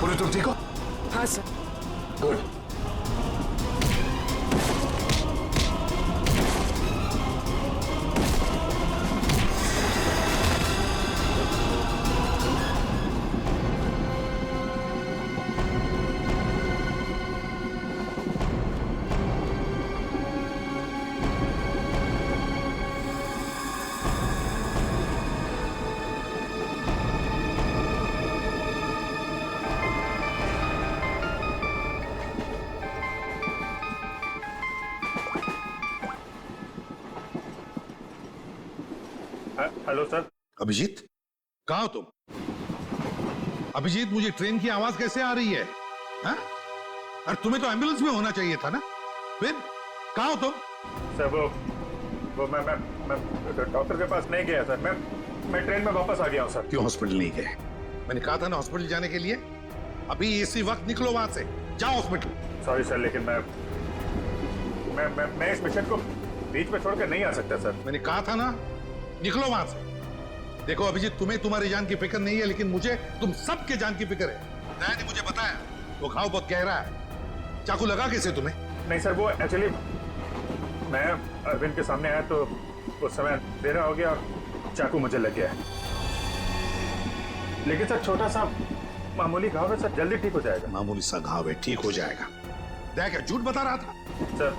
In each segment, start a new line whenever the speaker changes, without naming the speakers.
पूरे तुम ठीक हो?
हाँ sir.
Good.
Hello sir.
Abhijit, कहाँ हो तुम? अभिजीत, मुझे ट्रेन की आवाज कैसे आ रही है? हाँ? और तुम्हें तो एम्बुलेंस में होना चाहिए था ना? फिर कहाँ हो तुम?
सर वो मैं डॉक्टर के पास नहीं गया सर। मैं ट्रेन में वापस आ गया हूँ सर।
क्यों हॉस्पिटल नहीं गए? मैंने कहा था ना हॉस्पिटल जाने के लिए। अभी इसी वक्त निकलो वहां से, जाओ हॉस्पिटल।
सॉरी सर, लेकिन मैं इस मिशन को बीच में छोड़कर नहीं आ सकता सर।
मैंने कहा था ना, निकलो वहां से। देखो अभिजीत, तुम्हें तुम्हारी जान की फिक्र नहीं है, लेकिन मुझे तुम सबके जान की फिक्र है। दया ने मुझे बताया वो घाव बहुत गहरा है। चाकू लगा कैसे तुम्हें?
नहीं सर, वो एक्चुअली मैं अरविंद के सामने आया तो उस समय देर हो गया और चाकू मुझे लग गया। लेकिन सर छोटा सा मामूली घाव है सर, जल्दी ठीक हो जाएगा।
मामूली सा घाव है, ठीक हो जाएगा। दया क्या झूठ बता रहा था?
सर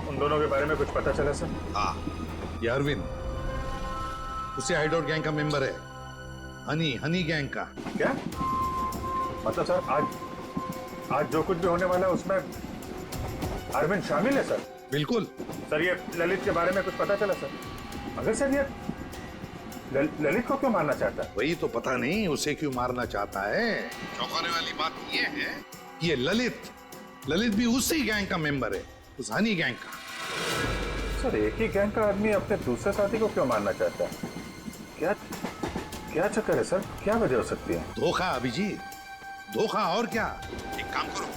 उन दोनों के बारे में कुछ पता चला सर?
हाँ, ये अरविंद उसे हाइडोर गैंग का मेंबर है। हनी गैंग का।
क्या मतलब सर? आज जो कुछ भी होने वाला है उसमें अरविंद शामिल है सर?
बिल्कुल
सर। ये ललित के बारे में कुछ पता चला सर? मगर सर ये ललित को क्यों मारना चाहता है?
वही तो पता नहीं उसे क्यों मारना चाहता है। चौंकाने वाली बात ये है कि ये ललित भी उसी गैंग का मेंबर है, उस हनी गैंग का।
सर एक ही गैंग का आदमी अपने दूसरे साथी को क्यों मारना चाहता है? क्या चक्कर है सर? क्या वजह हो सकती है?
धोखा अभिजीत, धोखा। और क्या? एक काम करो,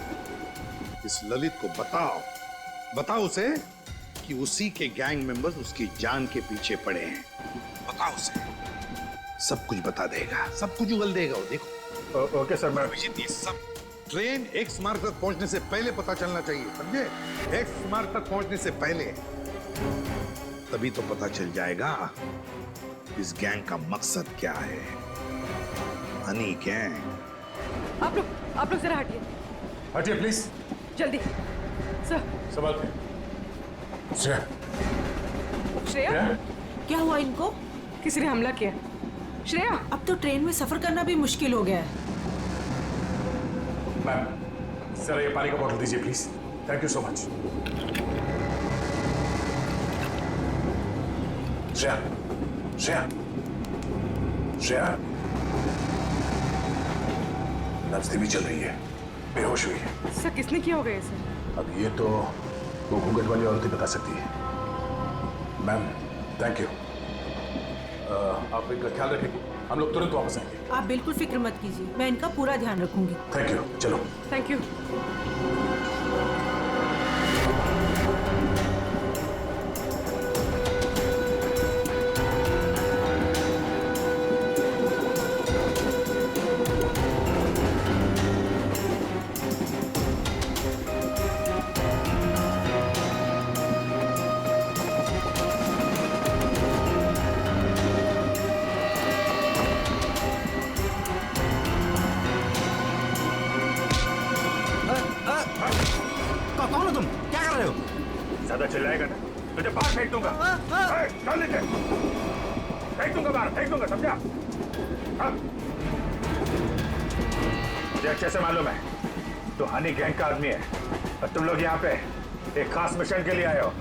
इस ललित को बताओ उसे कि उसी के गैंग मेंबर्स उसकी जान के पीछे पड़े हैं। बताओ उसे, सब कुछ बता देगा, सब कुछ उगल देगा वो। देखो।
Okay sir. मैं
अभिजीत, ये सब ट्रेन एक्स मार्ग तक पहुंचने से पहले पता चलना चाहिए, समझे? एक्स मार्ग तक पहुंचने से पहले, तभी तो पता चल जाएगा इस गैंग का मकसद क्या है। हनी गैंग।
आप लोग जरा हटिए।
हटिए प्लीज।
जल्दी सर।
संभाल के। श्रेया,
श्रेया,
क्या हुआ इनको?
किसी ने हमला किया। श्रेया,
अब तो ट्रेन में सफर करना भी मुश्किल हो गया है।
मैम सर ये पानी का बोतल दीजिए please. Thank you so much. Shreya नब्ज धीमी चल रही है, बेहोश हुई है।
सर किसने किया होगा ये सर?
अब ये तो वो घूंघट वाली औरत ही बता सकती है। Ma'am thank you. आप इनका ख्याल रखेंगे, हम लोग तुरंत वापस आएंगे।
आप बिल्कुल फिक्र मत कीजिए, मैं इनका पूरा ध्यान रखूंगी।
Thank you. चलो।
Thank you.
कौन हो तुम? क्या कर रहे हो?
ज्यादा चिल्लाएगा ना तुझे बाहर फेंक दूंगा। चल नीचे, फेंक दूंगा बाहर, फेंक दूंगा, समझा? मुझे अच्छे से मालूम है तो हनी गैंग का आदमी है और तुम लोग यहाँ पे एक खास मिशन के लिए आए हो।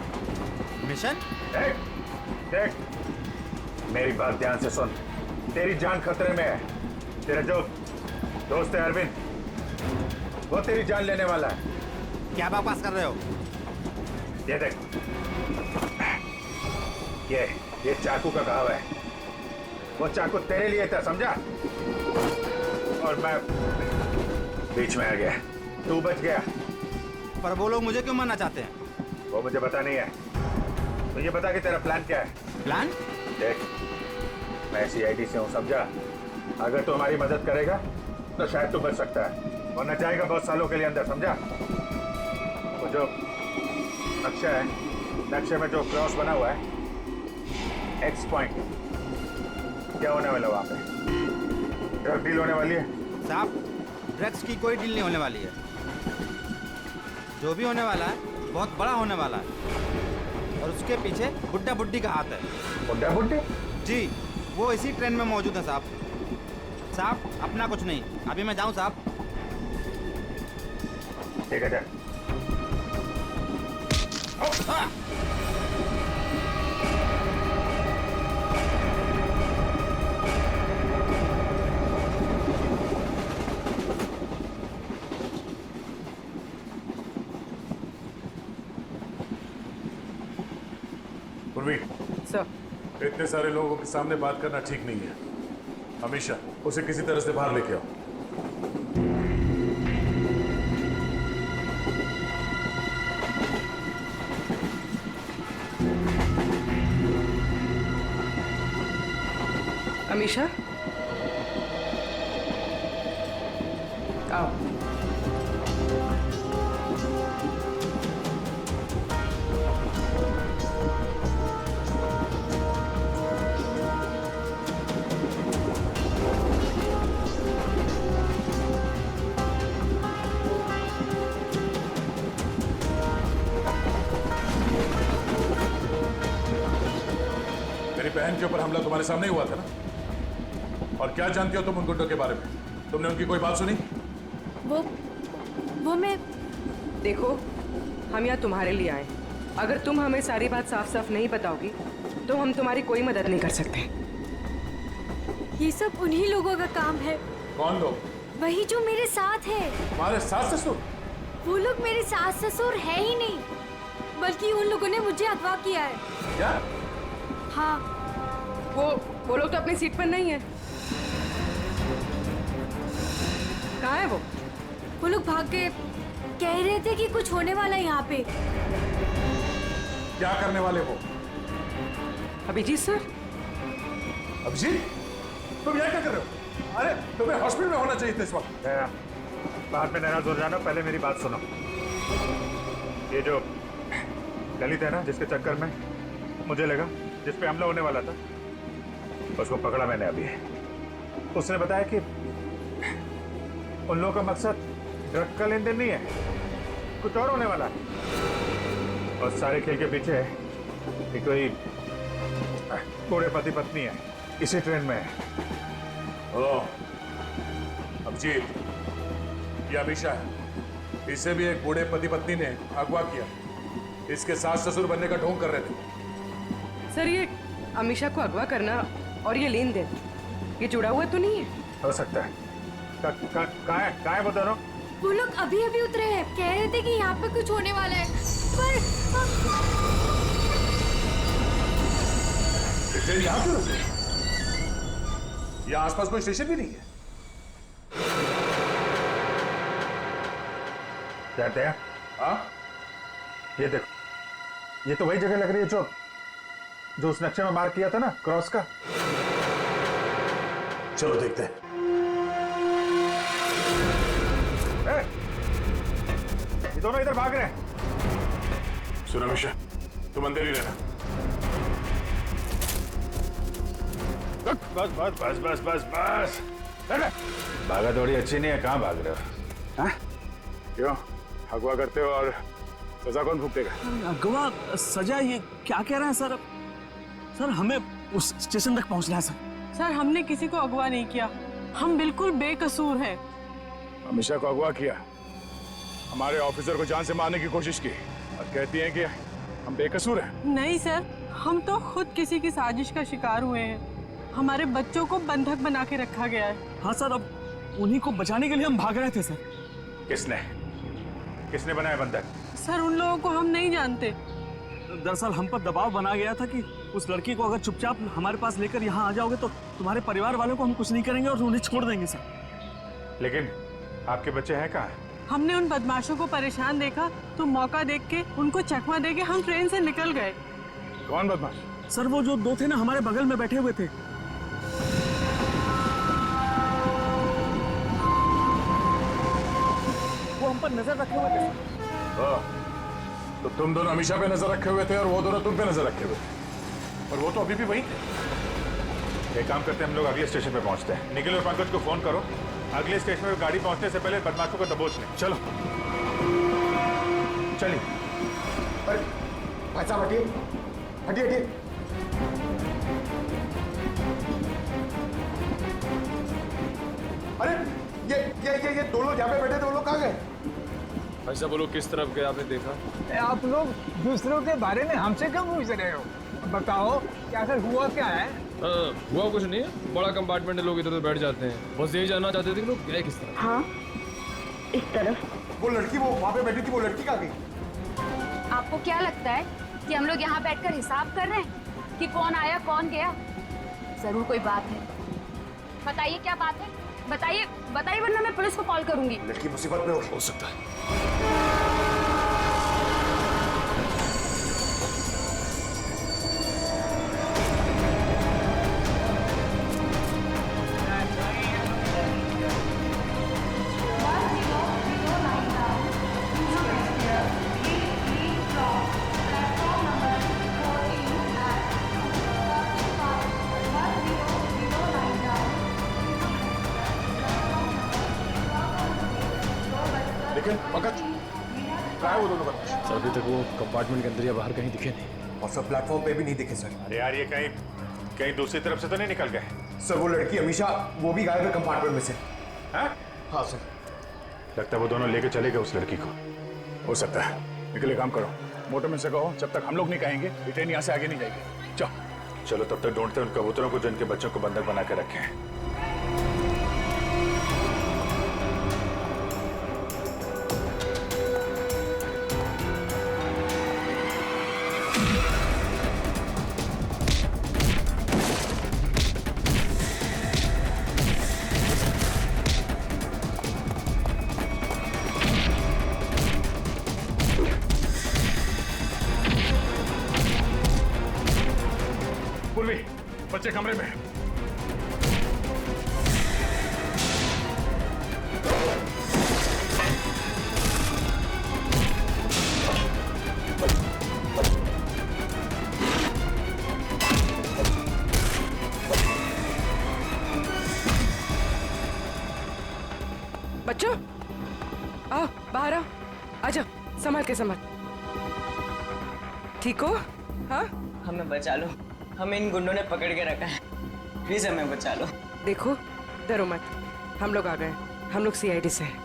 मिशन?
देख मेरी बात ध्यान से सुन। तेरी जान खतरे में है। तेरा जो दोस्त है अरविंद, वो तेरी जान लेने वाला है।
क्या बकवास कर रहे हो?
ये देख, ये चाकू का घाव है। वो चाकू तेरे लिए था, समझा? और मैं बीच में आ गया, तू बच गया।
पर वो लोग मुझे क्यों मारना चाहते हैं?
वो मुझे पता नहीं है। तो ये बता कि तेरा प्लान क्या है?
प्लान?
देख मैं CID से हूँ, समझा? अगर तू हमारी मदद करेगा तो शायद तू बच सकता है, वरना जाएगा बहुत सालों के लिए अंदर, समझा? वो जो नक्शा है, नक्शे में जो क्रॉस बना हुआ है, एक्स पॉइंट, क्या होने वाला वहां पे? ड्रग डील होने वाली है?
साहब, ड्रग्स की कोई डील नहीं होने वाली है। जो भी होने वाला है बहुत बड़ा होने वाला है, और उसके पीछे बुड्ढा बुड्ढी का हाथ है।
बुड्ढा बुड्ढी?
जी, वो इसी ट्रेन में मौजूद है साहब। साहब, अपना कुछ नहीं, अभी मैं जाऊं साहब?
ठीक है, जा।
पूर्वी,
सर
इतने सारे लोगों के सामने बात करना ठीक नहीं है। हमेशा उसे किसी तरह से बाहर लेके आओ।
अमीशा, आओ।
मेरी बहन के ऊपर हमला तुम्हारे सामने ही हुआ था ना? और क्या जानती हो तुम उन गुंडों के बारे में? तुमने उनकी कोई बात सुनी?
वो मैं
देखो, हम यहाँ तुम्हारे लिए आए। अगर तुम हमें सारी बात साफ साफ नहीं बताओगी तो हम तुम्हारी कोई मदद नहीं कर सकते।
ये सब उन्हीं लोगों का काम है,
कौन लोग?
वही जो मेरे साथ है।
तुम्हारे सास ससुर?
वो लोग मेरे सास ससुर है ही नहीं, बल्कि उन लोगों ने मुझे अगवा किया है।
क्या?
हाँ,
वो लोग तो अपनी सीट पर नहीं है। कहाँ है वो?
वो लोग भाग गए। कह रहे थे कि कुछ होने वाला है यहाँ पे।
क्या करने वाले वो?
अभिजीत सर?
अभिजीत, तुम यहाँ क्या कर रहे हो? अरे तुम्हें हॉस्पिटल में होना चाहिए था इस वक्त।
बाद में नाराज हो जाना, पहले मेरी बात सुनो। ये जो ललित है ना, जिसके चक्कर में मुझे लगा जिस पे हमला होने वाला था, उसको पकड़ा मैंने अभी। उसने बताया कि उन लोगों का मकसद ड्रग का लेन देन नहीं है, कुछ और होने वाला है। और सारे खेल के पीछे एक कोई बूढ़े पति पत्नी है, इसी ट्रेन में है।
ओह, अभिजीत, ये अमीशा है। इसे भी एक बूढ़े पति पत्नी ने अगवा किया। इसके सास ससुर बनने का ढोंग कर रहे थे।
सर, ये अमीशा को अगवा करना और ये लेन देन, ये जुड़ा हुआ तो नहीं है?
हो सकता है। कहाँ है वो दोनों?
वो लोग अभी अभी उतरे हैं। कह रहे थे कि यहाँ पे कुछ होने वाला है, पर
ट्रेन यहाँ क्यों रुकी? यहाँ आसपास कोई स्टेशन भी नहीं है।
कहते हैं,
हाँ?
ये देखो, ये तो वही जगह लग रही है जो उस नक्शे में मार्क किया था ना, क्रॉस का।
चलो देखते हैं।
ये दोनों इधर भाग रहे हैं।
सुनो अमीशा, तुम अंदर ही रहना।
बस बस बस बस बस बस। भागा दौड़ी अच्छी नहीं है, कहाँ भाग रहे हो? हाँ? क्यों अगवा करते हो और सजा कौन भुगतेगा?
अगवा सजा? ये क्या कह रहे हैं सर? सर, हमें उस स्टेशन तक पहुंचना है सर।
सर, हमने किसी को अगवा नहीं किया, हम बिल्कुल बेकसूर हैं।
अमीशा को अगवा किया, हमारे ऑफिसर को जान से मारने की कोशिश की, और कहती हैं कि हम बेकसूर हैं।
नहीं सर, हम तो खुद किसी की साजिश का शिकार हुए हैं। हमारे बच्चों को बंधक बना के रखा गया है।
हाँ सर, अब उन्हीं को बचाने के लिए हम भाग रहे थे सर।
किसने बनाया बंधक?
सर, उन लोगों को हम नहीं जानते।
दरअसल हम पर दबाव बना गया था कि उस लड़की को अगर चुपचाप हमारे पास लेकर यहाँ आ जाओगे तो तुम्हारे परिवार वालों को हम कुछ नहीं करेंगे और उन्हें छोड़ देंगे सर।
लेकिन आपके बच्चे हैं कहाँ?
हमने उन बदमाशों को परेशान देखा तो मौका देख के उनको चकमा दे के हम ट्रेन से निकल गए।
कौन बदमाश?
सर, वो जो दो थे ना, हमारे बगल में बैठे हुए थे। पर नजर रखे हुए थे सर।
हाँ, तो तुम दोनों अमीषा पे नजर रखे हुए थे और वो दोनों तुम पे नजर रखे हुए थे, और वो तो अभी भी वहीं थे।
एक काम करते हैं, हम लोग अगले स्टेशन पे पहुंचते हैं। निखिल और पंकज को फोन करो, अगले स्टेशन पे गाड़ी पहुंचने से पहले बदमाशों को दबोच लें।
चलो
चलिए।
अरे भाई साहब हटिए हटिए हटिए। अरे ये दो लोग यहाँ पे बैठे थे, वो लोग कहाँ गए?
ऐसा बोलो, किस तरफ गए आपने देखा?
आप लोग दूसरों के बारे में हमसे क्यों पूछ रहे हो? बताओ कि आखिर हुआ क्या है?
हुआ कुछ नहीं है, बड़ा कंपार्टमेंट है, लोग इधर उधर बैठ जाते हैं। बस यही जानना चाहते थे कि लोग गए किस तरफ।
हाँ, इस तरफ।
वो लड़की वो वहाँ पे बैठी थी, वो लड़की कहाँ गई?
आपको क्या लगता है कि हम लोग यहाँ बैठकर हिसाब कर रहे हैं कि कौन आया कौन गया? जरूर कोई बात है। बताइए क्या बात है, बताइए बताइए, वरना मैं पुलिस को कॉल करूंगी।
लड़की मुसीबत में
हो सकता है।
लेकिन पंकज क्या है वो दोनों बदमाश?
सर अभी तक वो कंपार्टमेंट के अंदर या बाहर कहीं दिखे नहीं।
और सब प्लेटफॉर्म पे भी नहीं दिखे सर।
अरे यार, ये कहीं कहीं दूसरी तरफ से तो नहीं निकल गए?
सर वो लड़की अमीषा वो भी गायब है कंपार्टमेंट में से।
हाँ
हाँ सर।
लगता है वो दोनों लेके चले गए उस लड़की को।
हो सकता है। निकले काम करो, मोटरमैन से कहो जब तक हम लोग नहीं कहेंगे ये ट्रेन यहाँ से आगे नहीं जाएगी।
चलो तब तक ढूंढते हैं उन कबूतरों को जो इनके बच्चों को बंधक बना के रखे हैं।
पूर्वी, बच्चे कमरे में।
बच्चों आओ बाहर आओ, आजा, संभाल के संभाल। ठीक हो? हाँ,
हमें बचा लो, हमें इन गुंडों ने पकड़ के रखा है, प्लीज हमें बचा लो।
देखो डरो मत, हम लोग आ गए, हम लोग सीआईडी से हैं।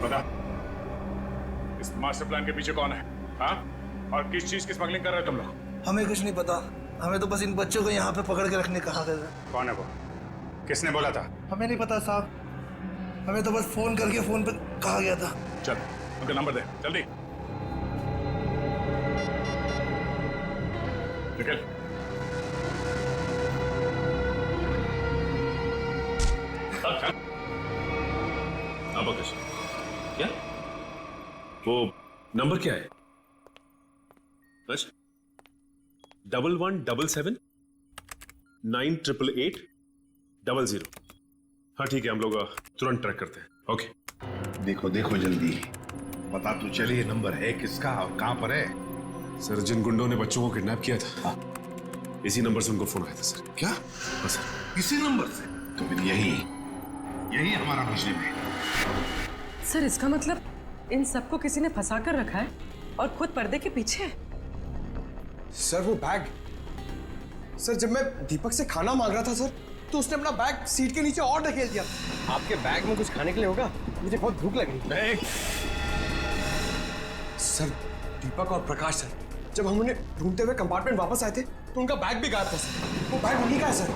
बता, इस मास्टर प्लान के पीछे कौन है? हाँ, और किस चीज की स्मगलिंग कर रहे हो तुम लोग?
हमें कुछ नहीं पता, हमें तो बस इन बच्चों को यहाँ पे पकड़ के रखने कहा गया था।
कौन है वो? किसने बोला था?
हमें नहीं पता साहब, हमें तो बस फोन करके फोन पे कहा गया था।
चल उनका नंबर दे जल्दी। निकल।
क्या वो नंबर क्या है? 1177988800। हाँ ठीक है, हम लोग तुरंत ट्रैक करते हैं। ओके।
देखो देखो जल्दी, पता तो चलिए नंबर है किसका और कहां पर है।
सर जिन गुंडों ने बच्चों को किडनैप किया था, इसी नंबर से उनको फोन आया था सर।
क्या?
हाँ सर।
इसी नंबर से? तो फिर यही हमारा मुजरिम है।
सर इसका मतलब इन सबको किसी ने फंसा कर रखा है और खुद पर्दे के पीछे है।
सर वो बैग, सर जब मैं दीपक से खाना मांग रहा था सर, तो उसने अपना बैग सीट के नीचे और ढकेल दिया।
आपके बैग में कुछ खाने के लिए होगा, मुझे बहुत भूख लगी।
सर दीपक और प्रकाश सर जब हम उन्हें ढूंढते हुए कंपार्टमेंट वापस आए थे तो उनका बैग भी गायब था सर। वो बैग उन्हीं का है सर।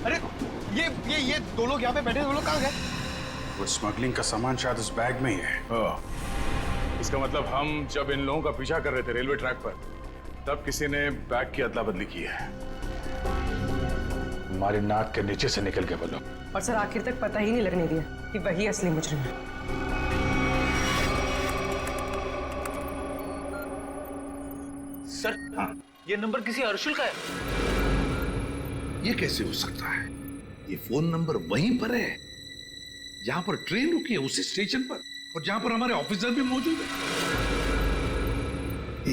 अरे ये दो लोग यहाँ पे बैठे, वो लोग कहाँ गए?
वो स्मगलिंग का सामान शायद उस बैग में ही है। इसका मतलब हम जब इन लोगों का पीछा कर रहे थे रेलवे ट्रैक पर, तब किसी ने बैग की अदला बदली की है। हमारी नाक के नीचे से निकल गए वो लोग।
और सर आखिर तक पता ही नहीं लगने दिया कि वही असली मुजरिम है।
सर
हाँ,
ये नंबर किसी अर्शुल का है।
ये कैसे हो सकता है? ये फोन नंबर वहीं पर है जहां पर ट्रेन रुकी है, उसी स्टेशन पर, और जहां पर हमारे ऑफिसर भी मौजूद है।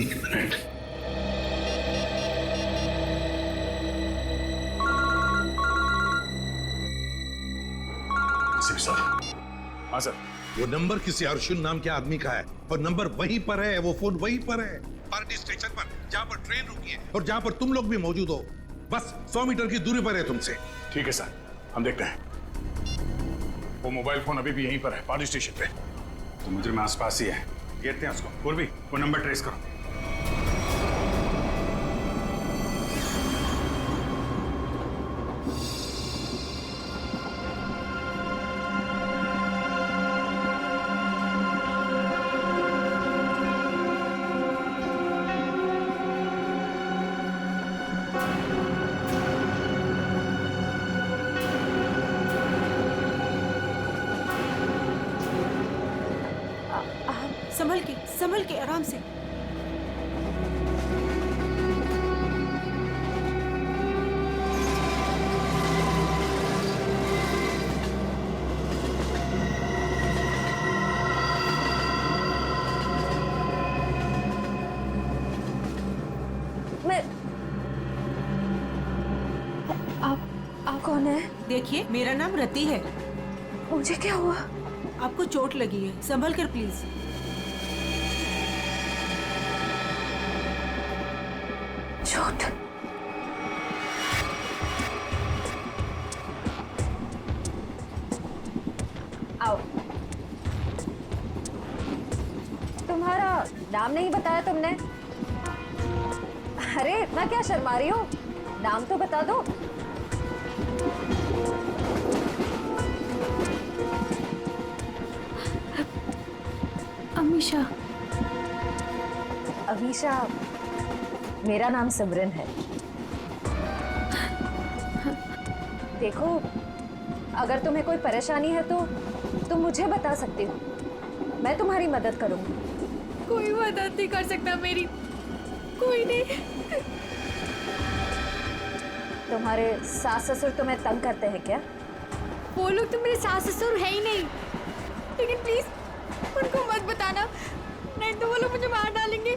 एक मिनट।
सर। हाँ सर।
वो नंबर किसी अर्जुन नाम के आदमी का है और नंबर वहीं पर है, वो फोन वहीं पर है, पार्टी स्टेशन पर, जहां पर ट्रेन रुकी है और जहां पर तुम लोग भी मौजूद हो। बस 100 मीटर की दूरी पर है तुमसे।
ठीक है सर, हम देखते हैं। वो मोबाइल फोन अभी भी यहीं पर है, पार्टी स्टेशन पे।
तो मुजरिम आसपास ही है, घेरते हैं उसको। पूर्वी, वो नंबर ट्रेस करो।
संभल के आराम से।
आप कौन है?
देखिए, मेरा नाम रति है।
मुझे क्या हुआ?
आपको चोट लगी है, संभल कर प्लीज।
चोट? आओ। तुम्हारा नाम नहीं बताया तुमने? अरे इतना क्या शर्मा रही हो? नाम तो बता दो। अमीशा। अमीशा, मेरा नाम सिमरन है। देखो, अगर तुम्हें कोई परेशानी है तो तुम मुझे बता सकती हो, मैं तुम्हारी मदद करूंगी।
कोई मदद नहीं कर सकता मेरी, कोई नहीं।
तुम्हारे सास ससुर तुम्हें तंग करते हैं क्या?
वो लोग तो मेरे सास ससुर है ही नहीं, लेकिन प्लीज उनको मत बताना, नहीं तो वो लोग मुझे मार डालेंगे।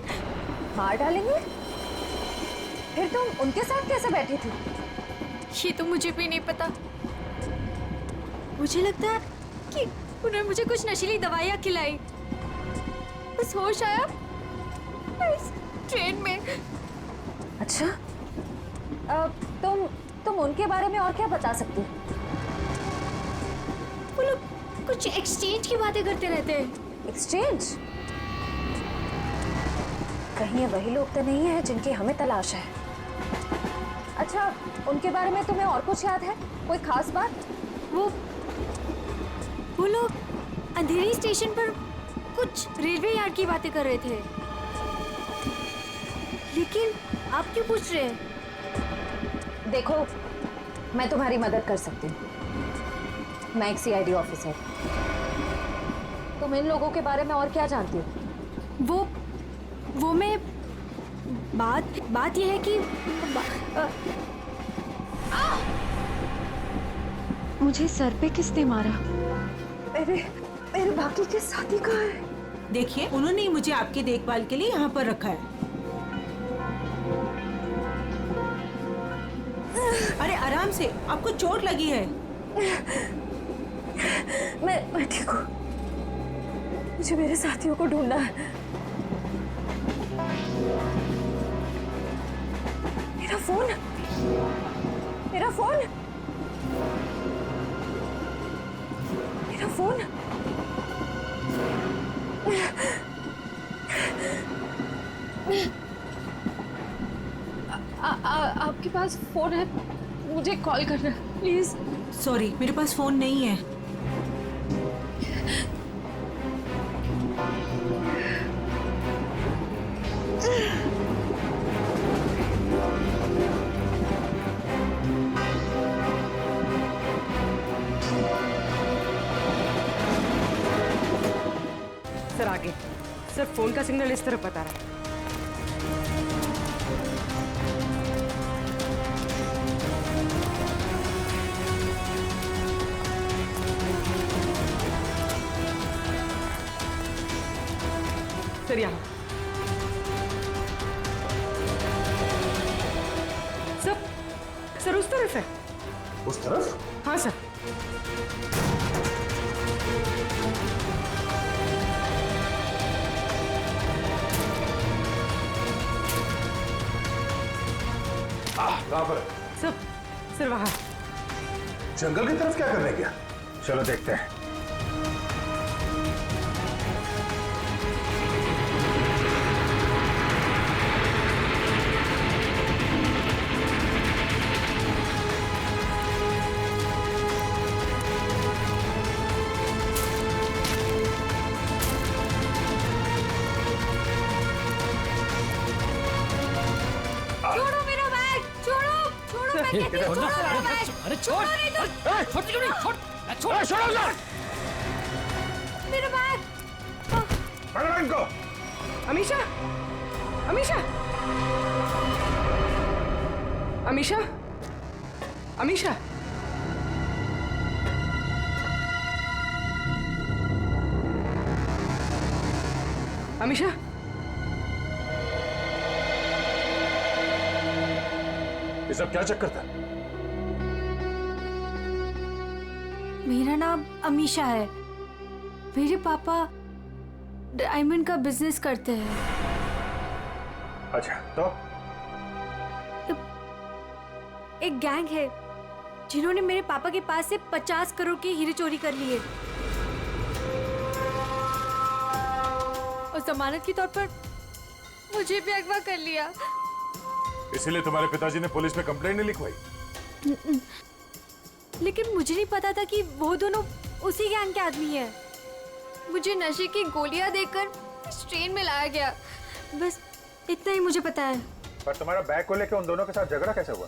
मार डालेंगे? फिर तुम उनके साथ कैसे बैठी थी?
ये तो मुझे भी नहीं पता। मुझे लगता है कि उन्होंने मुझे कुछ नशीली दवाइयाँ खिलाई, बस होश आया इस ट्रेन में।
अच्छा, तुम उनके बारे में और क्या बता सकती हो?
वो लोग कुछ एक्सचेंज की बातें करते रहते हैं।
एक्सचेंज? कहीं ये वही लोग तो नहीं है जिनकी हमें तलाश है? अच्छा, उनके बारे में तुम्हें और कुछ याद है? कोई खास बात?
वो लोग अंधेरी स्टेशन पर कुछ रेलवे यार्ड की बातें कर रहे थे, लेकिन आप क्यों पूछ रहे हैं?
देखो, मैं तुम्हारी मदद कर सकती हूँ। मैं एक सीआईडी ऑफिसर। तुम इन लोगों के बारे में और क्या जानती हो?
वो मैं बात यह है कि मुझे सर पे किसने मारा?
मेरे बाकी के साथी कहाँ है?
देखिए, उन्होंने ही मुझे आपकी देखभाल के लिए यहाँ पर रखा है। अरे आराम से, आपको चोट लगी है।
मैं ठीक हूँ। मुझे मेरे साथियों को ढूंढना है। मेरा फोन, मेरा फोन, मेरा फोन। आपके पास फोन है? मुझे कॉल करना प्लीज।
सॉरी, मेरे पास फोन नहीं है।
सर आगे। सर फोन का सिग्नल इस तरफ बता रहा है। सर यहाँ। सर उस तरफ है।
उस तरफ?
हाँ सर।
कहाँ पर?
सर वहाँ।
जंगल की तरफ क्या करने गया?
चलो देखते हैं।
छोड़ो मेरा बैग, छोड़ो छोड़ो, मैं कहती हूँ, छोड़ो मेरा बैग।
अरे छोड़,
नहीं तो
छोड़ क्यों नहीं? छोड़, छोड़, छोड़ो उसे।
मेरा बैग।
पकड़ो इनको।
अमीशा, अमीशा, अमीशा, अमीशा। अमीशा,
ये सब क्या चक्कर था?
मेरा नाम अमीशा है। मेरे पापा डायमंड का बिजनेस करते हैं।
अच्छा तो
एक गैंग है जिन्होंने मेरे पापा के पास से 50 करोड़ के हीरे चोरी कर लिए और जमानत के तौर पर मुझे भी अगवा कर लिया।
इसीलिए तुम्हारे पिताजी ने पुलिस में कंप्लेंट नहीं लिखवाई?
लेकिन मुझे नहीं पता था कि वो दोनों उसी गैंग के आदमी हैं। मुझे नशे की गोलियां देकर इस ट्रेन में लाया गया, बस इतना ही मुझे पता है।
पर तुम्हारा बैग को लेकर उन दोनों के साथ झगड़ा कैसे हुआ?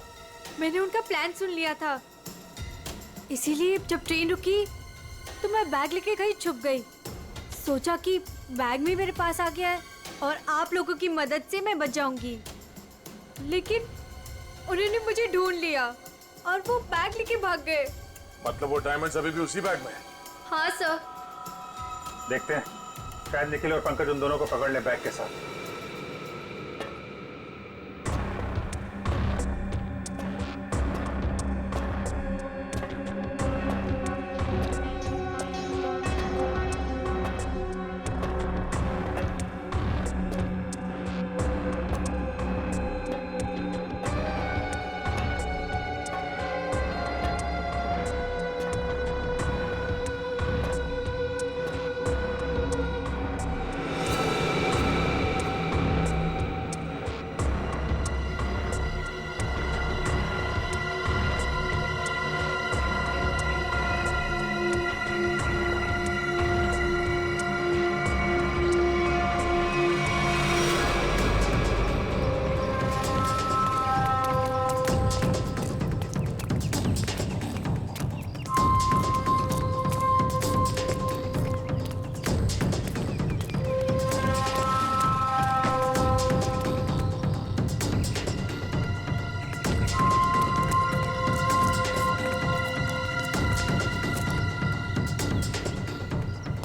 मैंने उनका प्लान सुन लिया था, इसीलिए जब ट्रेन रुकी तो मैं बैग लेके कहीं छुप गई। सोचा कि बैग भी मेरे पास आ गया है और आप लोगों की मदद से मैं बच जाऊंगी, लेकिन उन्होंने मुझे ढूंढ लिया और वो बैग लेके भाग गए।
मतलब वो डायमंड्स अभी भी उसी बैग में है?
हाँ सर।
देखते हैं, शायद निखिल और पंकज उन दोनों को पकड़ ले बैग के साथ।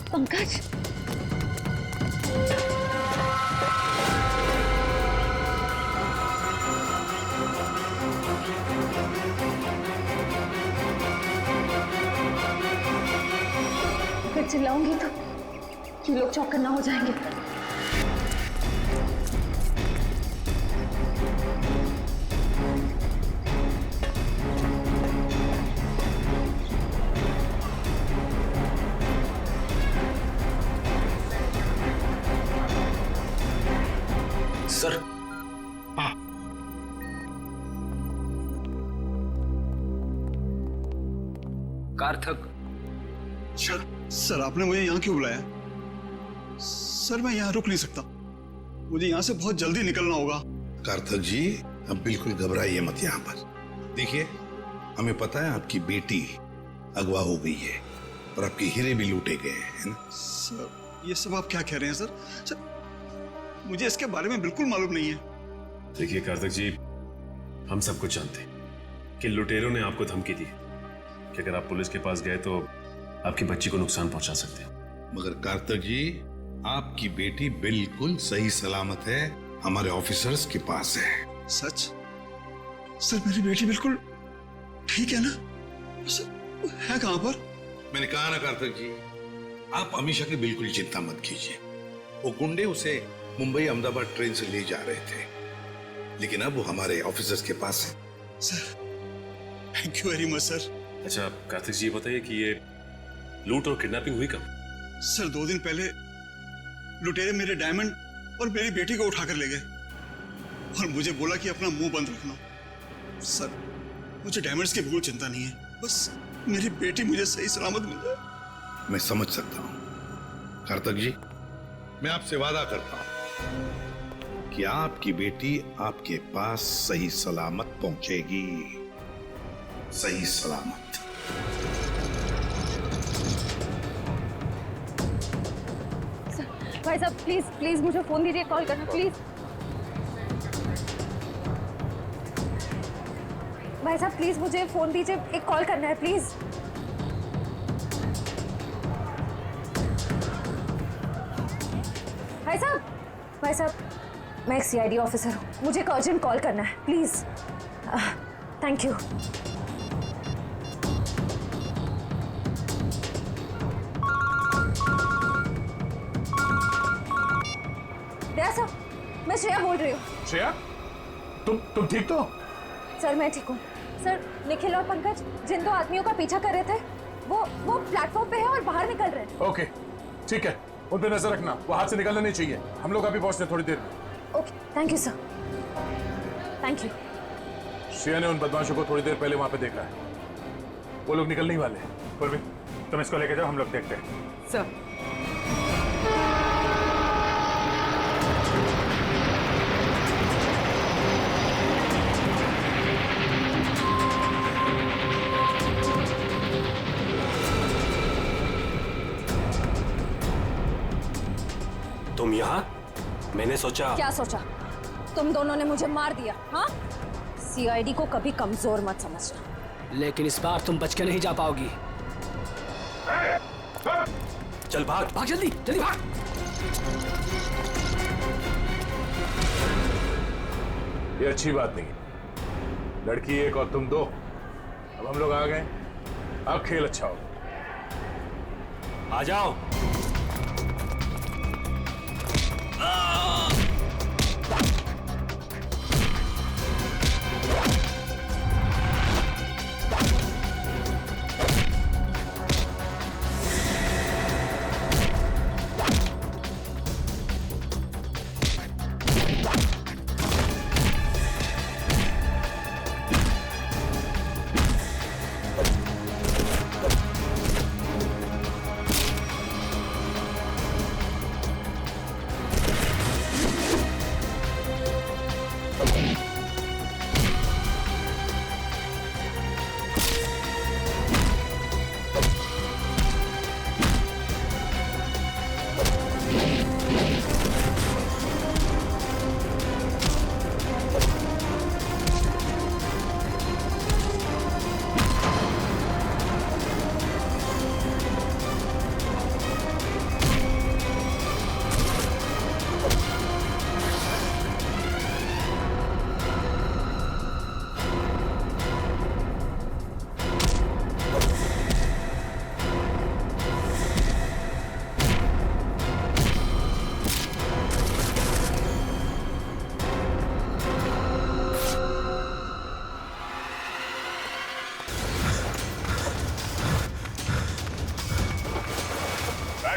पंकज, अगर चिल्लाऊंगी तो ये लोग चौकन्ना हो जाएंगे।
सर,
हाँ
कार्थक।
सर आपने मुझे यहाँ क्यों बुलाया? सर मैं यहाँ रुक नहीं सकता, मुझे यहाँ से बहुत जल्दी निकलना होगा।
कार्थक जी, अब बिल्कुल घबराइए मत यहाँ पर। देखिए, हमें पता है आपकी बेटी अगवा हो गई है और आपके हीरे भी लूटे गए हैं, है ना?
सर ये सब आप क्या कह रहे हैं सर? सर मुझे इसके बारे में बिल्कुल मालूम नहीं है।
देखिए कार्तिक जी, हम सब कुछ जानते हैं कि लुटेरों ने आपको धमकी दी कि अगर आप पुलिस के पास गए तो आपकी बच्ची को नुकसान पहुंचा सकते हैं।
मगर कार्तिक जी, आपकी बेटी बिल्कुल सही सलामत है, हमारे ऑफिसर्स के पास है।
सच? सर मेरी बेटी बिल्कुल ठीक है ना? सर है कहां पर?
मैंने कहा ना कार्तिक जी, आप अमीषा की बिल्कुल चिंता मत कीजिए। वो गुंडे उसे मुंबई अहमदाबाद ट्रेन से ले जा रहे थे, लेकिन अब वो हमारे ऑफिसर्स के पास है।
Sir thank you very much sir.
अच्छा कार्तिक जी, बताइए कि ये लूट और किडनैपिंग हुई कब?
सर 2 दिन पहले लुटेरे मेरे डायमंड और मेरी बेटी को उठाकर ले गए और मुझे बोला कि अपना मुंह बंद रखना। सर मुझे डायमंड्स की बिल्कुल चिंता नहीं है, बस मेरी बेटी मुझे सही सलामत मिल जाए।
मैं समझ सकता हूं कार्तिक जी, मैं आपसे वादा करता हूं कि आपकी बेटी आपके पास सही सलामत पहुंचेगी, सही सलामत।
भाई साहब प्लीज प्लीज मुझे फोन दीजिए, कॉल करना प्लीज। भाई साहब प्लीज मुझे फोन दीजिए, एक कॉल करना है प्लीज। भाई साहब मैं एक सीआईडी ऑफिसर हूँ, मुझे एक अर्जेंट कॉल करना है प्लीज। Thank you. सर मैं श्रेया बोल रही हूँ।
श्रेया, तुम ठीक तो?
सर मैं ठीक हूँ सर। निखिल और पंकज जिन 2 आदमियों का पीछा कर रहे थे वो प्लेटफॉर्म पे है और बाहर निकल रहे हैं।
ओके ठीक है, उन पे नजर रखना, वो हाथ से निकलना नहीं चाहिए। हम लोग अभी पहुंचते हैं थोड़ी देर में।
Okay thank you sir, thank you.
Shreya ने उन बदमाशों को थोड़ी देर पहले वहां पे देखा है, वो लोग निकलने ही वाले हैं।
पूर्वी तुम इसको लेके जाओ, हम लोग देखते हैं।
सर
तुम यहाँ? मैंने सोचा।
क्या सोचा? तुम दोनों ने मुझे मार दिया, हाँ? सीआईडी को कभी कमजोर मत समझना।
लेकिन इस बार तुम बच के नहीं जा पाओगी। चल भाग भाग, जल्दी जल्दी भाग।
ये अच्छी बात नहीं, लड़की एक और तुम 2। अब हम लोग आ गए, अब खेल अच्छा होगा।
आ जाओ।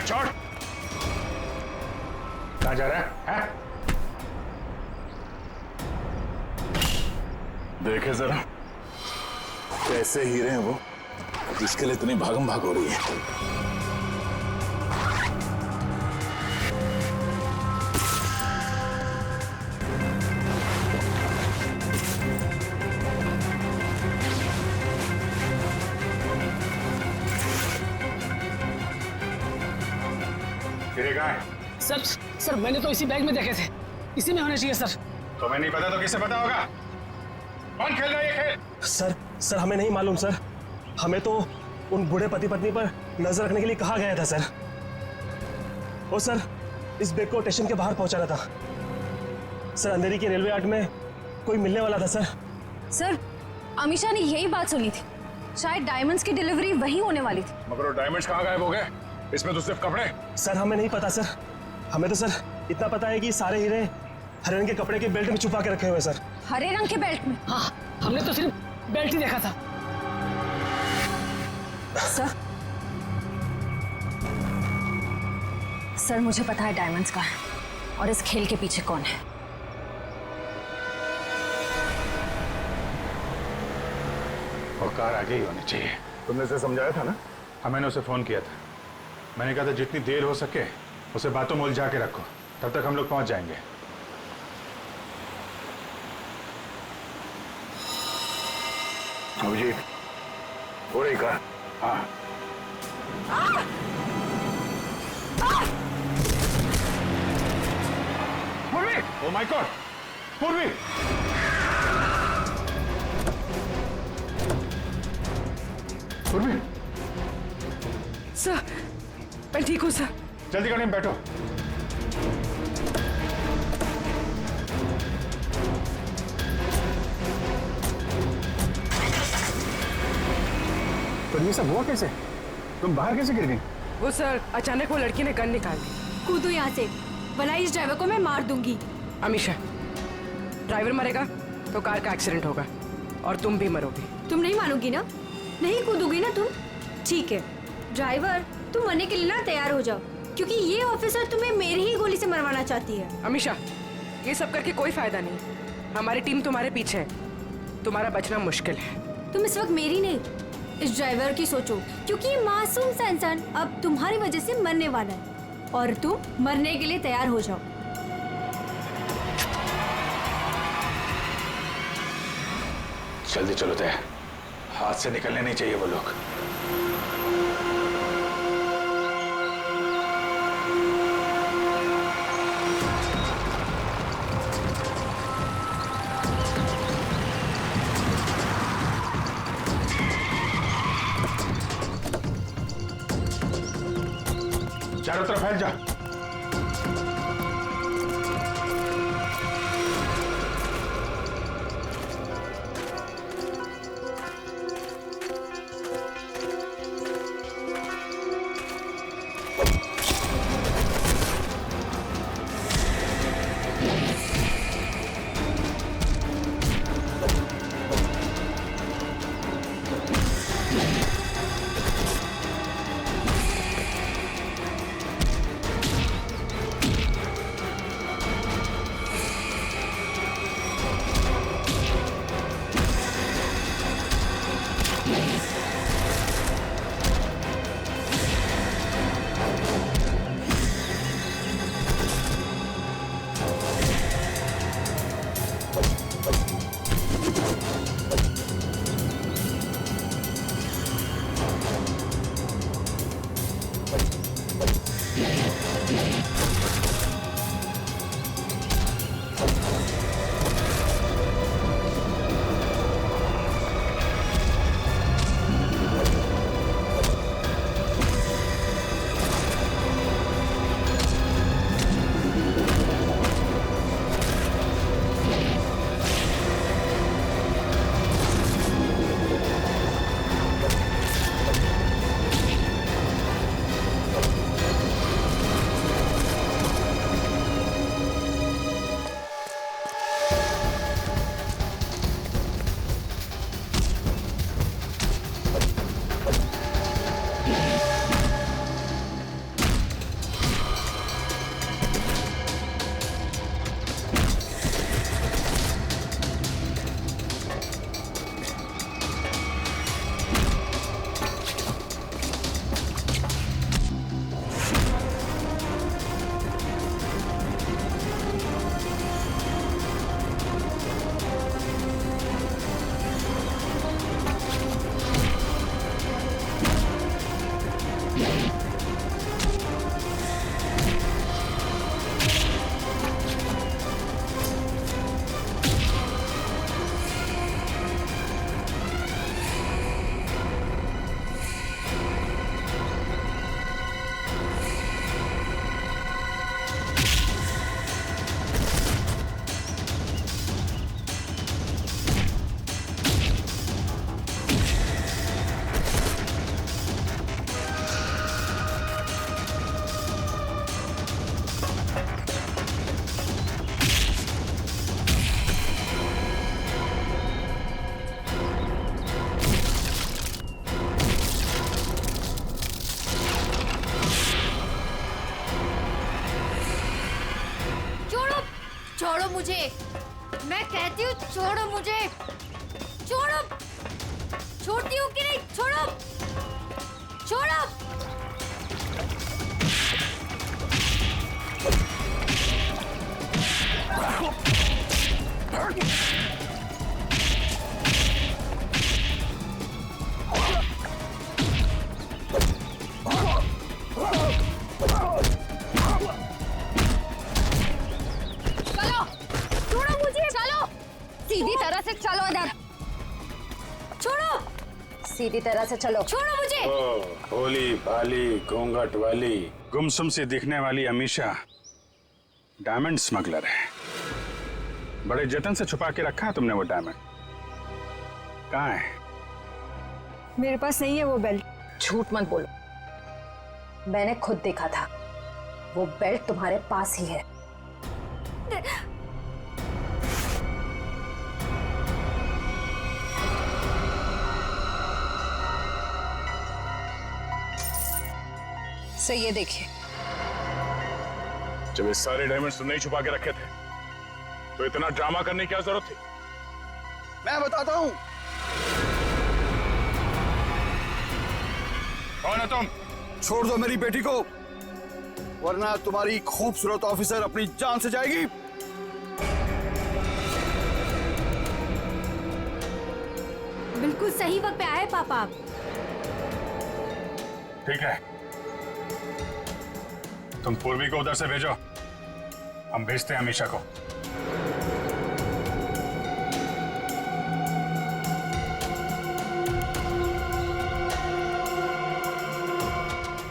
छोड़, कहाँ जा रहा है?
देखे जरा कैसे हीरे हैं वो, जिसके लिए इतनी भागम भाग हो रही है।
सर मैंने तो इसी बैग में देखे थे, इसी में होने चाहिए सर।
तुम्हें नहीं पता तो किसे पता होगा? कौन खेल रहा है ये खेल?
सर हमें नहीं मालूम सर, हमें तो उन बूढ़े पति पत्नी पर नजर रखने के लिए कहा गया था सर। ओ सर इस बैग को स्टेशन के बाहर पहुंचाना था सर। अंधेरी के रेलवे यार्ड में कोई मिलने वाला था सर।
सर अमीशा ने यही बात सुनी थी, शायद डायमंड्स की डिलीवरी वहीं होने वाली थी।
मगर वो डायमंड्स कहाँ गायब हो गए? इसमें तो सिर्फ कपड़े।
सर हमें नहीं पता सर, हमें तो सर इतना पता है कि सारे हीरे हरे रंग के कपड़े के बेल्ट में छुपा के रखे हुए सर।
हरे रंग के बेल्ट में?
हाँ, हमने तो सिर्फ बेल्ट ही देखा था।
सर मुझे पता है डायमंड्स का है और इस खेल के पीछे कौन है।
और कार आगे ही होनी चाहिए। तुमने उसे समझाया था ना? हाँ मैंने उसे फोन किया था। मैंने कहा था जितनी देर हो सके उसे बातों में उलझा के रखो, तब तक हम लोग पहुंच जाएंगे। अभिजीत हो रही कार? हाँ। पूर्वी! Oh my God! पूर्वी! पूर्वी!
सर मैं ठीक हूँ सर।
जल्दी गाड़ी में बैठो। तो ये सब हुआ कैसे? तुम बाहर कैसे गिर गई?
वो सर अचानक वो लड़की ने गन निकाल दी।
कूदो यहाँ से, भला इस ड्राइवर को मैं मार दूंगी।
अमीशा, ड्राइवर मरेगा तो कार का एक्सीडेंट होगा और तुम भी मरोगी।
तुम नहीं मानोगी ना? नहीं कूदोगी ना तुम? ठीक है ड्राइवर, तुम मरने के लिए ना तैयार हो जाओ, क्योंकि ये ऑफिसर तुम्हें मेरी ही गोली से मरवाना चाहती है।
अमीशा, ये सब करके कोई फायदा नहीं। हमारी टीम तुम्हारे पीछे है, तुम्हारा बचना मुश्किल है।
तुम इस वक्त मेरी नहीं, इस ड्राइवर की सोचो, क्योंकि ये मासूम सा इंसान अब तुम्हारी वजह से मरने वाला है और तुम मरने के लिए तैयार हो जाओ।
जल्दी चलो तय, हाथ से निकलने नहीं चाहिए वो लोग। चारों तरफ फैल जा।
छोड़ो मुझे, मैं कहती हूँ छोड़ो मुझे, छोड़ो। छोड़ती हूँ कि नहीं? छोड़ो, छोड़ो।
चलो, छोड़ो मुझे, चलो। सीधी तरह से चलो इधर।
छोड़ो,
सीधी तरह से चलो।
छोड़ो मुझे।
भोली भाली घूंघट वाली गुमसुम सी दिखने वाली अमीषा डायमंड स्मगलर है। बड़े जतन से छुपा के रखा है तुमने वो डायमंड। कहाँ है?
मेरे पास नहीं है वो बेल्ट। झूठ मत बोलो, मैंने खुद देखा था। वो बेल्ट तुम्हारे पास ही है। सो ये देखिए।
जब ये सारे डायमंड्स तुमने ही छुपा के रखे थे तो इतना ड्रामा करने की क्या जरूरत थी?
मैं बताता हूँ।
कौन है तुम?
छोड़ दो मेरी बेटी को, वरना तुम्हारी खूबसूरत ऑफिसर अपनी जान से जाएगी।
बिल्कुल सही वक्त पे आए पापा आप।
ठीक है, तुम पूर्वी को उधर से भेजो, हम भेजते हैं अमीषा को।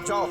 जाओ।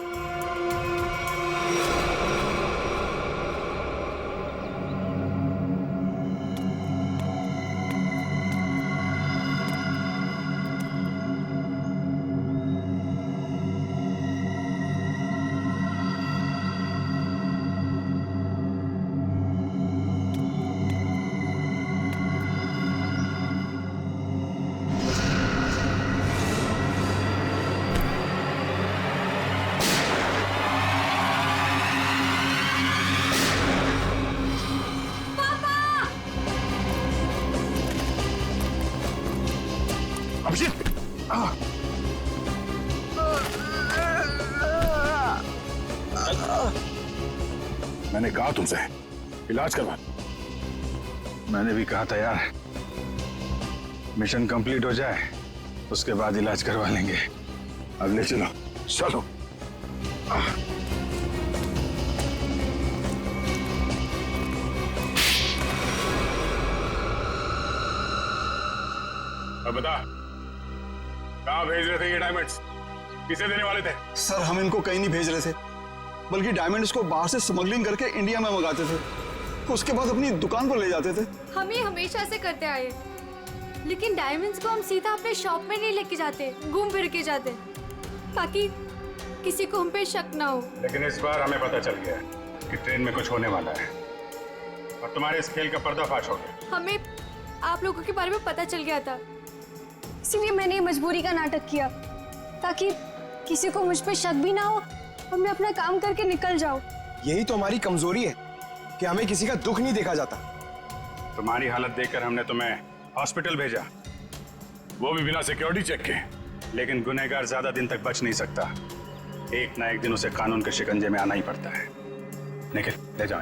मैंने कहा तुमसे इलाज करवा। मैंने भी कहा था यार, मिशन कंप्लीट हो जाए उसके बाद इलाज करवा लेंगे। अब ले चलो चलो। अब बता, कहाँ भेज रहे थे ये डायमंड्स? किसे देने वाले थे?
सर हम इनको कहीं नहीं भेज रहे थे, बल्कि डायमंड्स को बाहर से स्मगलिंग करके इंडिया में मंगाते थे, उसके बाद अपनी दुकान पर ले जाते थे।
हम ये हमेशा से करते आए, लेकिन डायमंड्स को हम सीधा अपने शॉप में नहीं लेके जाते, घूम फिर के जाते, ताकि किसी को हम पे शक ना हो।
लेकिन इस बार हमें पता चल गया कि ट्रेन में कुछ होने वाला है और तुम्हारे इस खेल का पर्दाफाश हो गया।
हमें आप लोगों के बारे में पता चल गया था,
इसीलिए मैंने मजबूरी का नाटक किया, ताकि किसी को मुझ पे शक भी ना हो और मैं अपना काम करके निकल जाऊं।
यही तो हमारी कमजोरी है कि हमें किसी का दुख नहीं देखा जाता।
तुम्हारी हालत देखकर हमने तुम्हें हॉस्पिटल भेजा, वो भी बिना सिक्योरिटी चेक के। लेकिन गुनहगार ज्यादा दिन तक बच नहीं सकता, एक ना एक दिन उसे कानून के शिकंजे में आना ही पड़ता है। निखिल ले जाओ।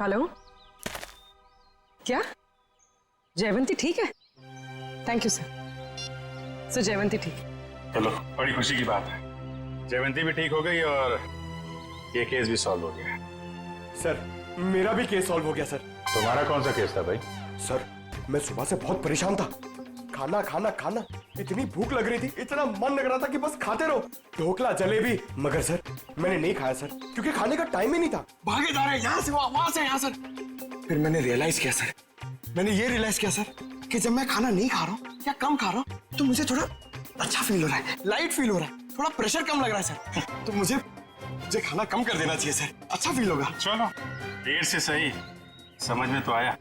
हेलो, क्या जयवंती ठीक है? Thank you sir. Sir Jayvanti ठीक है।
चलो, बड़ी खुशी की बात है, जयवंती भी ठीक हो गई और ये केस भी सॉल्व हो गया।
सर मेरा भी केस सॉल्व हो गया। सर
तुम्हारा कौन सा केस था भाई?
सर मैं सुबह से बहुत परेशान था, खाना खाना खाना, इतनी भूख लग रही थी, इतना मन लग रहा था कि बस खाते रहो, ढोकला जलेबी, मगर सर मैंने नहीं खाया सर, क्योंकि खाने का टाइम ही नहीं था। भागे जा रहे यहाँ से वहां से यहाँ सर। फिर मैंने रियलाइज किया सर, मैंने ये रियलाइज किया सर कि जब मैं खाना नहीं खा रहा हूँ या कम खा रहा हूँ तो मुझे थोड़ा अच्छा फील हो रहा है, लाइट फील हो रहा है, थोड़ा प्रेशर कम लग रहा है सर। तो मुझे खाना कम कर देना चाहिए सर, अच्छा फील होगा।
चलो, देर से सही, समझ में तो आया।